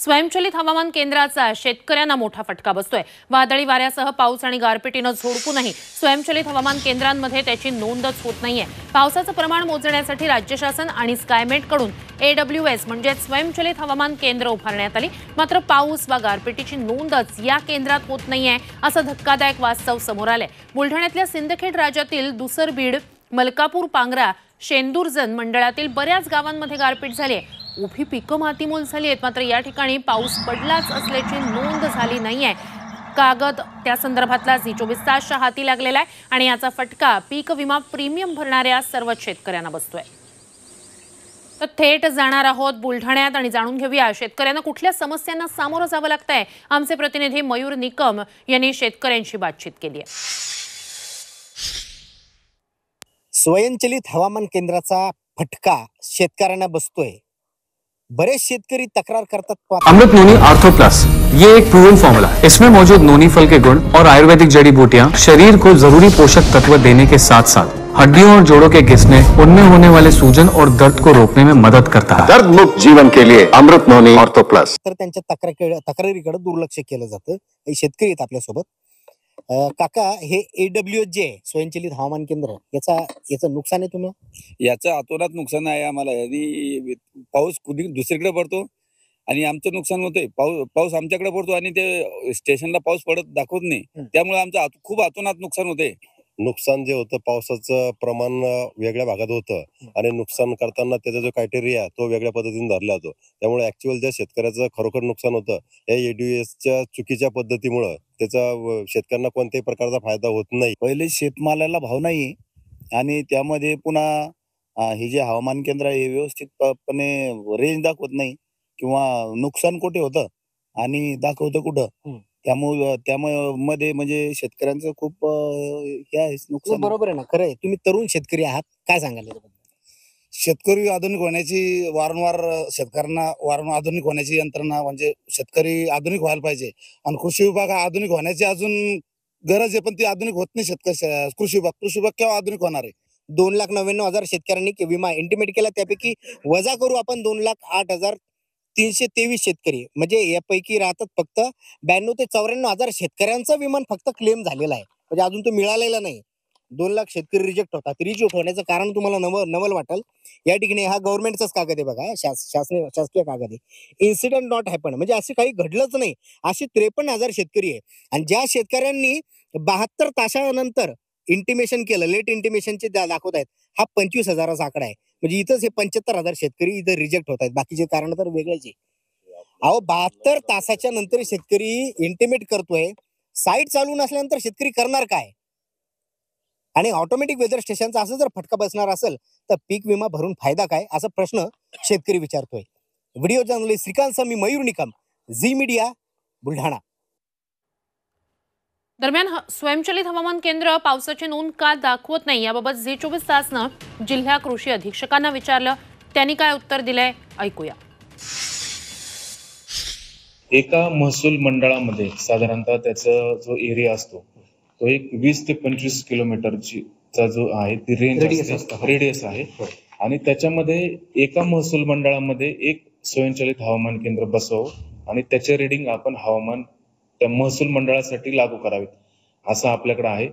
स्वयंचलित हवामान केंद्राचा शेतकऱ्यांना मोठा फटका बसतोय। वादळी वाऱ्यासह पाऊस आणि गारपिटीने झोडपूनही स्वयंचलित हवामान केंद्रांमध्ये त्याची नोंदच होत नाहीये। पावसाचं प्रमाण मोजण्यासाठी राज्य शासन आणि स्कायमेटकडून AWS म्हणजे स्वयंचलित हवामान केंद्र उभारण्यात आली, मात्र पाऊस वा गारपिटीची नोंदच या केंद्रात होत नाहीये, असं धक्कादायक वास्तव समोर आलंय। बुलढाण्यातल्या सिंदखेड राज्यातील दुसरबीड, मलकापूर, पांगरा, शेंदुरजन मंडळातील बऱ्याच गावांमध्ये गारपीट झाली आहे। उभी पिकं मातीमोल झाली आहेत, मात्र या ठिकाणी पाऊस पडलाच असल्याची नोंद झाली नाहीये। कागद त्या संदर्भातला झी24 तासच्या हाती लागलेला आहे आणि याचा फटका पीक विमा प्रीमियम भरणाऱ्या सर्व शेतकऱ्यांना बसतोय। तर थेट जाणार आहोत बुलढाण्यात आणि जाणून घेऊया शेतकऱ्यांना कुठल्या समस्यांना सामोरं जावं लागतंय। आमचे प्रतिनिधी मयूर निकम यांनी शेतकऱ्यांशी बातचीत केली आहे। स्वयंचलित हवामान केंद्राचा फटका शेतकऱ्यांना बसतोय। बड़े शेतकरी तकरार करतात। अमृत नोनी आर्थो प्लस ये एक प्रूवन फॉर्मूला है। इसमें मौजूद नोनी फल के गुण और आयुर्वेदिक जड़ी बूटियां शरीर को जरूरी पोषक तत्व देने के साथ साथ हड्डियों और जोड़ों के घिसने, उनमें होने वाले सूजन और दर्द को रोकने में मदद करता है। दर्द मुक्त जीवन के लिए अमृत नोनी आर्थो प्लस। तर त्यांच्या तक्रारीकडे दुर्लक्ष केलं जातं। शेतकरी आहेत आपल्या सोबत। काका, हे AWS जे स्वयंचलित हवामान केंद्र याचं नुकसान आहे तुम्हाला? याचं अतोनात नुकसान आहे आम्हाला। आणि पाऊस कुणी दुसरीकडे पडतो आणि आमचं नुकसान होतंय। पाऊस आमच्याकडे पडतो आणि ते स्टेशनला पाऊस पडत दाखवत नाही, त्यामुळे आमचं खूप अतोनात नुकसान होते। नुकसान जे होतं पावसाचं प्रमाण वेगळ्या भागात होतं आणि नुकसान करताना त्याचा जो क्रायटेरिया तो वेगळ्या पद्धतीने धरला जातो, त्यामुळे ऍक्च्युअल ज्या शेतकऱ्याचं खरोखर नुकसान होतं या AWSच्या चुकीच्या पद्धतीमुळे त्याचा शेतकऱ्यांना कोणत्याही प्रकारचा फायदा होत नाही। पहिले शेतमालाला भाव नाही आणि त्यामध्ये पुन्हा हे जे हवामान केंद्र आहे व्यवस्थितपणे रेंज दाखवत नाही किंवा नुकसान कुठे होतं आणि दाखवतं कुठं, त्यामुळे मध्ये म्हणजे शेतकऱ्यांचं खूप हे आहे नुकसान। बरोबर आहे ना, खरं आहे। तुम्ही तरुण शेतकरी आहात, काय सांगाल? शेतकरी आधुनिक होण्याची शेतकऱ्यांना वारंवार आधुनिक होण्याची यंत्रणा म्हणजे शेतकरी आधुनिक व्हायला पाहिजे आणि कृषी विभाग आधुनिक होण्याची अजून गरज आहे, पण ती आधुनिक होत नाही। कृषी विभाग केव्हा आधुनिक होणार आहे? 2,99,000 शेतकऱ्यांनी विमा इंटिमेट केला, त्यापैकी वजा करू आपण 2,08,323 शेतकरी, म्हणजे यापैकी राहतात फक्त 92,000 ते 94,000 शेतकऱ्यांचा विमा फक्त क्लेम झालेला आहे, म्हणजे अजून तो मिळालेला नाही। 2 लाख शेतकरी रिजेक्ट होतात। रिजेक्ट होण्याचं कारण तुम्हाला नवल वाटेल। या ठिकाणी हा गव्हर्नमेंटचाच कागद आहे बघा, शासकीय कागद आहे। इन्सिडेंट नॉट हॅपन म्हणजे असं काही घडलंच नाही, अशी 53,000 शेतकरी आहे। आणि ज्या शेतकऱ्यांनी 72 तासानंतर इंटिमेशन केलं, लेट इंटिमेशनचे दाखवत आहेत, हा 25,000चा आकडा आहे। म्हणजे इथंच हे 75,000 शेतकरी इथं रिजेक्ट होत आहेत, बाकीचे कारण तर वेगळेच आहे। अहो, 72 तासाच्या नंतर शेतकरी इंटिमेट करतोय, साईट चालू नसल्यानंतर शेतकरी करणार काय? आणि ऑटोमॅटिक वेदर स्टेशनचा असं जर फटका बसणार असेल तर पीक विमा भरून फायदा काय, असा प्रश्न शेतकरी विचारतोय। व्हिडिओ जर्नलिस्ट श्रीकांत, मी मयूर निकम, झी मीडिया, बुलढाणा। दरम्यान स्वयंचलित हवामान केंद्र पावसाची नोंद का दाखवत नाही याबाबत झी24 तासनं जिल्हा कृषी अधीक्षकांना विचारलं, त्यांनी काय उत्तर दिलंय ऐकूया। एका महसूल मंडळामध्ये साधारणतः त्याचा जो एरिया असतो तो एक 20 ते 25 किलोमीटरचा जो आहे ती रेडियस आहे आणि त्याच्यामध्ये एका महसूल मंडळामध्ये एक स्वयंचलित हवामान केंद्र बसवावं आणि त्याचे रीडिंग आपण हवामान त्या महसूल मंडळासाठी लागू करावेत असं आपल्याकडे आहे।